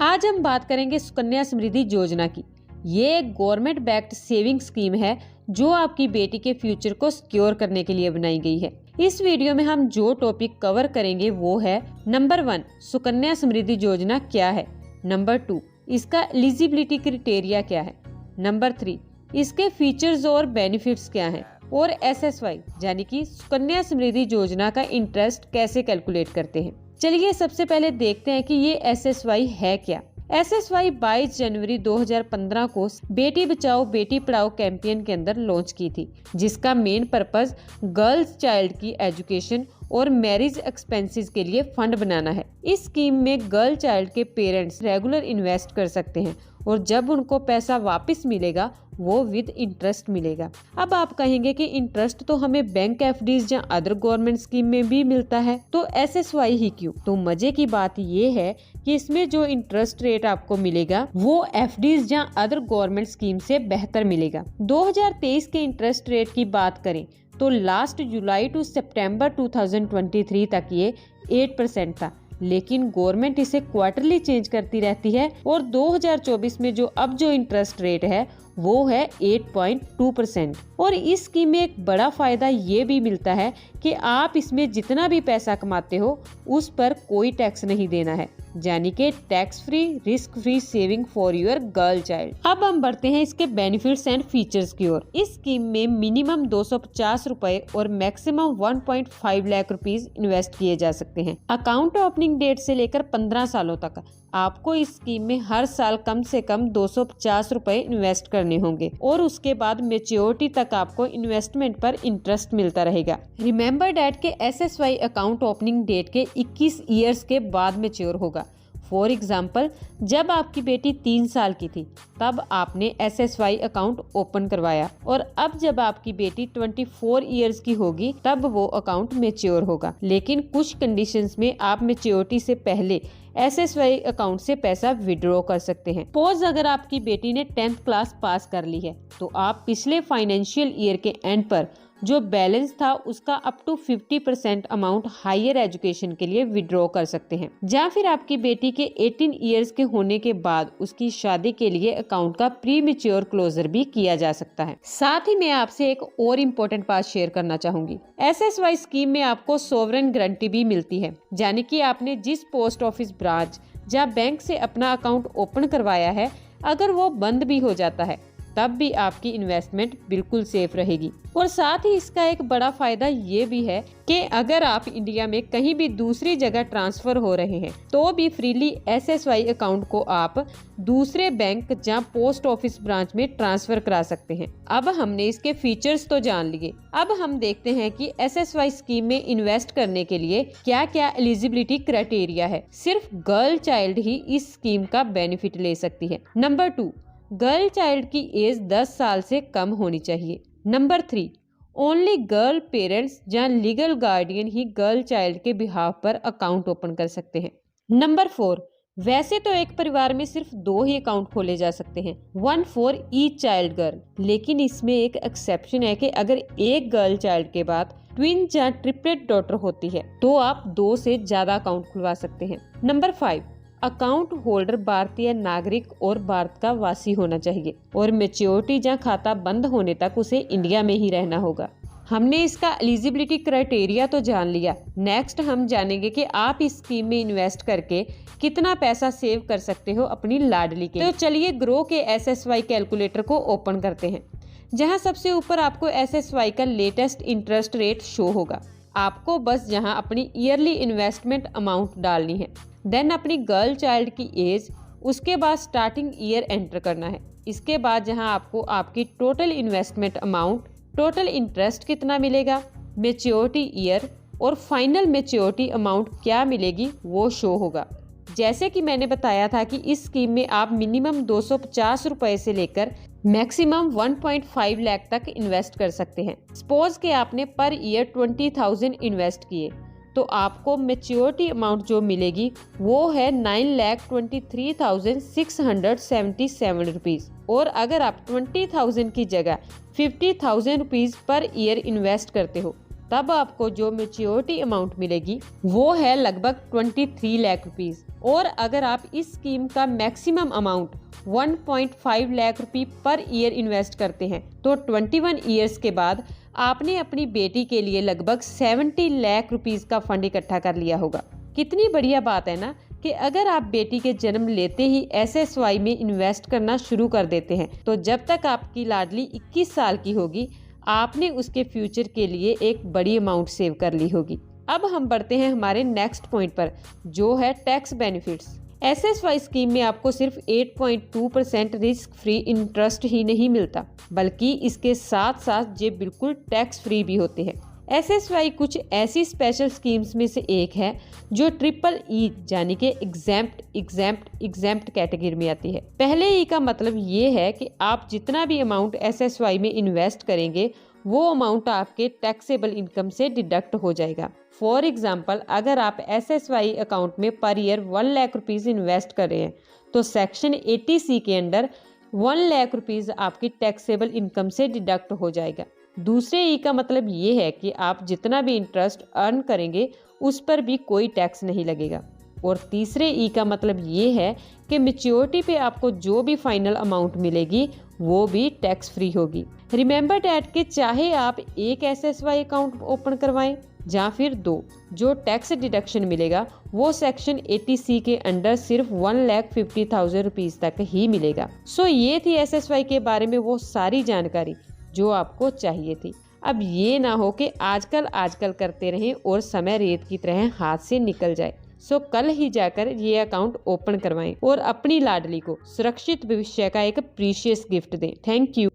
आज हम बात करेंगे सुकन्या समृद्धि योजना की। ये एक गवर्नमेंट बैक्ड सेविंग स्कीम है जो आपकी बेटी के फ्यूचर को सिक्योर करने के लिए बनाई गई है। इस वीडियो में हम जो टॉपिक कवर करेंगे वो है नंबर 1, सुकन्या समृद्धि योजना क्या है। नंबर 2, इसका एलिजिबिलिटी क्राइटेरिया क्या है। नंबर 3, इसके फीचर्स और बेनिफिट्स क्या हैं। और SSY यानी कि सुकन्या समृद्धि योजना का इंटरेस्ट कैसे कैलकुलेट करते हैं। चलिए सबसे पहले देखते हैं कि ये SSY है क्या। SSY 22 जनवरी 2015 को बेटी बचाओ बेटी पढ़ाओ कैंपेन के अंदर लॉन्च की थी, जिसका मेन पर्पस गर्ल्स चाइल्ड की एजुकेशन और मैरिज एक्सपेंसेस के लिए फंड बनाना है। इस स्कीम में गर्ल चाइल्ड के पेरेंट्स रेगुलर इन्वेस्ट कर सकते हैं और जब उनको पैसा वापस मिलेगा वो विद इंटरेस्ट मिलेगा। अब आप कहेंगे कि इंटरेस्ट तो हमें बैंक FDs या अदर गवर्नमेंट स्कीम में भी मिलता है, तो SSY ही क्यों। तो मजे की बात ये है कि इसमें जो इंटरेस्ट रेट आपको मिलेगा वो FDs या अदर गवर्नमेंट स्कीम से बेहतर मिलेगा। 2023 के इंटरेस्ट रेट की बात करें तो लास्ट जुलाई टू सितंबर 2023 तक ये 8% था, लेकिन गवर्नमेंट इसे क्वार्टरली चेंज करती रहती है और 2024 में जो इंटरेस्ट रेट है वो है 8.2%। और इस स्कीम में एक बड़ा फायदा ये भी मिलता है कि आप इसमें जितना भी पैसा कमाते हो उस पर कोई टैक्स नहीं देना है, यानी कि tax free risk free saving for your girl child. अब हम बढ़ते हैं इसके बेनिफिट्स एंड फीचर्स की ओर। इस स्कीम में मिनिमम 250 रुपए और मैक्सिमम 1.5 लाख रुपीज इन्वेस्ट किए जा सकते हैं। अकाउंट ओपनिंग डेट से लेकर 15 सालों तक आपको इस स्कीम में हर साल कम से कम 250 रुपए इन्वेस्ट करने होंगे और उसके बाद मैच्योरिटी तक आपको इन्वेस्टमेंट पर इंटरेस्ट मिलता रहेगा। रिमेंबर डैट के SSY अकाउंट ओपनिंग डेट के 21 ईयर्स के बाद मैच्योर होगा। फॉर एग्जाम्पल, जब आपकी बेटी 3 साल की थी तब आपने SSY अकाउंट ओपन करवाया और अब जब आपकी बेटी 24 ईयर्स की होगी तब वो अकाउंट मैच्योर होगा। लेकिन कुछ कंडीशंस में आप मैच्योरिटी से पहले SSY अकाउंट से पैसा विड्रॉ कर सकते हैं। सपोज अगर आपकी बेटी ने 10th क्लास पास कर ली है तो आप पिछले फाइनेंशियल ईयर के एंड पर जो बैलेंस था उसका up to 50% amount higher education के लिए विड्रॉ कर सकते हैं। या फिर आपकी बेटी के 18 ईयर्स के होने के बाद उसकी शादी के लिए अकाउंट का प्री मैच्योर क्लोजर भी किया जा सकता है। साथ ही मैं आपसे एक और इम्पोर्टेंट बात शेयर करना चाहूंगी। SSY स्कीम में आपको सोवरेन गारंटी भी मिलती है, यानी कि आपने जिस पोस्ट ऑफिस ब्रांच या बैंक से अपना अकाउंट ओपन करवाया है अगर वो बंद भी हो जाता है तब भी आपकी इन्वेस्टमेंट बिल्कुल सेफ रहेगी। और साथ ही इसका एक बड़ा फायदा ये भी है कि अगर आप इंडिया में कहीं भी दूसरी जगह ट्रांसफर हो रहे हैं तो भी फ्रीली SSY अकाउंट को आप दूसरे बैंक या पोस्ट ऑफिस ब्रांच में ट्रांसफर करा सकते हैं। अब हमने इसके फीचर्स तो जान लिए, अब हम देखते हैं कि SSY स्कीम में इन्वेस्ट करने के लिए क्या क्या एलिजिबिलिटी क्राइटेरिया है। सिर्फ गर्ल चाइल्ड ही इस स्कीम का बेनिफिट ले सकती है। नंबर 2, गर्ल चाइल्ड की एज 10 साल से कम होनी चाहिए। नंबर 3, ओनली गर्ल पेरेंट्स या लीगल गार्डियन ही गर्ल चाइल्ड के बिहाफ पर अकाउंट ओपन कर सकते हैं। नंबर 4, वैसे तो एक परिवार में सिर्फ 2 ही अकाउंट खोले जा सकते हैं, 1 फॉर ईच चाइल्ड गर्ल, लेकिन इसमें एक एक्सेप्शन है कि अगर एक गर्ल चाइल्ड के बाद ट्विन या ट्रिपलेट डॉटर होती है तो आप 2 से ज्यादा अकाउंट खुलवा सकते हैं। नंबर 5, अकाउंट होल्डर भारतीय नागरिक और भारत का वासी होना चाहिए और मैच्योरिटी या खाता बंद होने तक उसे इंडिया में ही रहना होगा। हमने इसका एलिजिबिलिटी क्राइटेरिया तो जान लिया। नेक्स्ट हम जानेंगे कि आप इस स्कीम में इन्वेस्ट करके कितना पैसा सेव कर सकते हो अपनी लाडली के। तो चलिए ग्रो के SSY कैलकुलेटर को ओपन करते हैं, जहां सबसे ऊपर आपको SSY का लेटेस्ट इंटरेस्ट रेट शो होगा। आपको बस यहाँ अपनी ईयरली इन्वेस्टमेंट अमाउंट डालनी है, देन अपनी गर्ल चाइल्ड की एज, उसके बाद स्टार्टिंग ईयर एंटर करना है। इसके बाद जहां आपको आपकी total investment amount, total interest कितना मिलेगा, मैच्योरिटी ईयर और फाइनल मैच्योरिटी अमाउंट क्या मिलेगी वो शो होगा। जैसे कि मैंने बताया था कि इस स्कीम में आप मिनिमम 250 रुपए से लेकर मैक्सिमम 1.5 लाख तक इन्वेस्ट कर सकते हैं। सपोज कि आपने पर ईयर 20,000 इन्वेस्ट किए तो आपको मैच्योरिटी अमाउंट जो मिलेगी वो है 9,23,677 रुपीज। और अगर आप 20,000 की जगह 50,000 रुपीज पर ईयर इन्वेस्ट करते हो तब आपको जो मैच्योरिटी अमाउंट मिलेगी वो है लगभग 23 लाख रुपीस। और अगर आप इस स्कीम का मैक्सिमम अमाउंट 1.5 लाख रुपए पर ईयर इन्वेस्ट करते हैं तो 21 ईयर्स के बाद आपने अपनी बेटी के लिए लगभग 70 लाख रुपीस का फंड इकट्ठा कर लिया होगा। कितनी बढ़िया बात है ना कि अगर आप बेटी के जन्म लेते ही SSY में इन्वेस्ट करना शुरू कर देते हैं तो जब तक आपकी लाडली 21 साल की होगी आपने उसके फ्यूचर के लिए एक बड़ी अमाउंट सेव कर ली होगी। अब हम बढ़ते हैं हमारे नेक्स्ट पॉइंट पर, जो है टैक्स बेनिफिट्स। SSY स्कीम में आपको सिर्फ 8.2% रिस्क फ्री इंटरेस्ट ही नहीं मिलता, बल्कि इसके साथ साथ ये बिल्कुल टैक्स फ्री भी होते हैं। SSY कुछ ऐसी स्पेशल स्कीम्स में से एक है जो EEE यानी कि एग्जैम्प्ट कैटेगरी में आती है। पहले ई का मतलब ये है कि आप जितना भी अमाउंट SSY में इन्वेस्ट करेंगे वो अमाउंट आपके टैक्सेबल इनकम से डिडक्ट हो जाएगा। फॉर एग्जाम्पल, अगर आप SSY अकाउंट में per year 1 lakh rupees invest कर रहे हैं तो सेक्शन 80C के अंडर 1 लाख रुपीज आपकी टैक्सेबल इनकम से डिडक्ट हो जाएगा। दूसरे ई का मतलब ये है कि आप जितना भी इंटरेस्ट अर्न करेंगे उस पर भी कोई टैक्स नहीं लगेगा। और तीसरे ई का मतलब ये है कि मैच्योरिटी पे आपको जो भी फाइनल अमाउंट मिलेगी वो भी टैक्स फ्री होगी। रिमेंबर डैट कि चाहे आप एक SSY अकाउंट ओपन करवाएं या फिर 2, जो टैक्स डिडक्शन मिलेगा वो सेक्शन 80C के अंडर सिर्फ 1,50,000 रुपीज तक ही मिलेगा। सो ये थी SSY के बारे में वो सारी जानकारी जो आपको चाहिए थी। अब ये ना हो कि आजकल करते रहें और समय रेत की तरह हाथ से निकल जाए। सो कल ही जाकर ये अकाउंट ओपन करवाएं और अपनी लाडली को सुरक्षित भविष्य का एक प्रीशियस गिफ्ट दें। Thank you.